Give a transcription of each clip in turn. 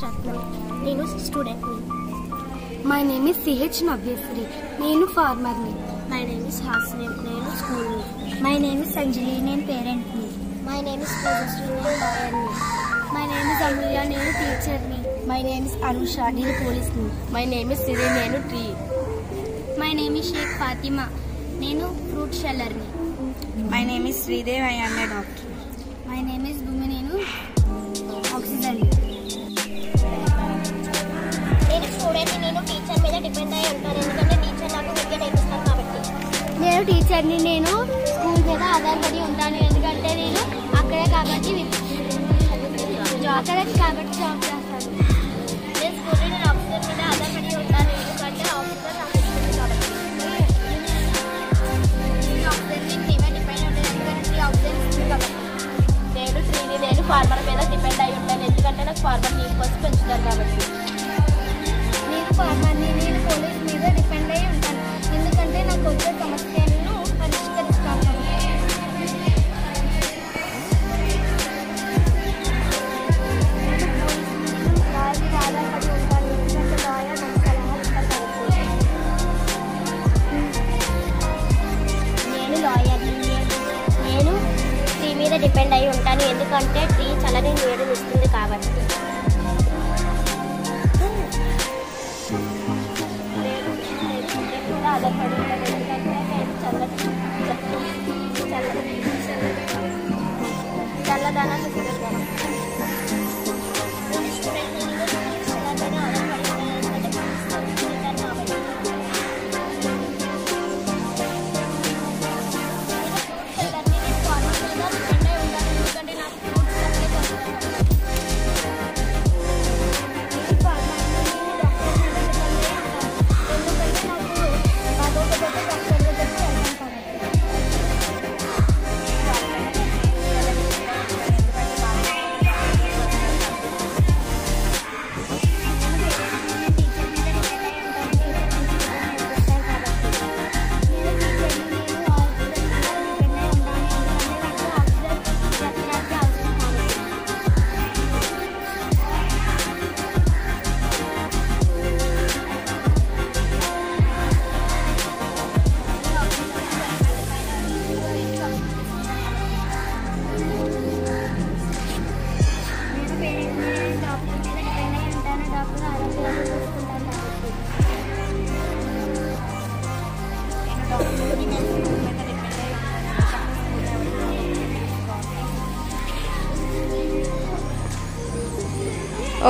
రత్నం. నేను స్టూడెంట్ని. My name is CH Navyasri. నేను ఫార్మర్ని. My name is Hasini. నేను స్కూల్ని. My name is Sanjali. నేను పేరెంట్ని. My name is Poojasri. నేను లాయర్ని. My name is Amulya. నేను టీచర్ని. My name is Anusha. నేను పోలీస్ని. My name is Siri. నేను tree. My name is Shaik Fatima. నేను ఫ్రూట్ షెల్లర్ని. My name is Sridev. I am a doctor. My name is Bhoomi. నేను ఆక్సిజన్. నేను స్టూడెంట్ని. నేను టీచర్ మీద డిపెండ్ అయి ఉంటాను, ఎందుకంటే టీచర్ నాకు విద్య నేర్పిస్తాను కాబట్టి. నేను టీచర్ని. నేను స్కూల్ మీద ఆధారపడి ఉంటాను, ఎందుకంటే నేను అక్కడే కాబట్టి జాబ్ చేస్తాను. నేను స్కూల్లో నేను ఆఫీసర్ మీద ఆధారపడి ఉంటాను, ఎందుకంటే ఆఫీసర్ నాకు ఇస్తుంది కాబట్టి. నేను ట్రీని. నేను ఫార్మర్ మీద డిపెండ్ అయి ఉంటాను, ఎందుకంటే నాకు ఫార్మర్ నీళ్ళు కోసం పెంచుతారు కాబట్టి. నేను ఫార్మర్ని. నేను పోలీస్ మీద డిపెండ్ అయి ఉంటాను, ఎందుకంటే నాకు వచ్చే సమస్యలను పరిష్కరిస్తాను కాబట్టి. ఆధారపడి ఉంటాను, ఎందుకంటే లాయర్ నాకు సలహా ఇస్తారు కాబట్టి. నేను లాయర్ని. నేను ట్రీ మీద డిపెండ్ అయి ఉంటాను, ఎందుకంటే ట్రీ చల్లని నీడని ఇస్తుంది కాబట్టి. నేను ఆధారపడి ఉంటాను, ఎందుకంటే నేను చల్లదనాన్ని ఇస్తుంది.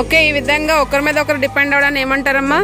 ఓకే, ఈ విధంగా ఒకరి మీద ఒకరు డిపెండ్ అవడాన్ని ఏమంటారమ్మా?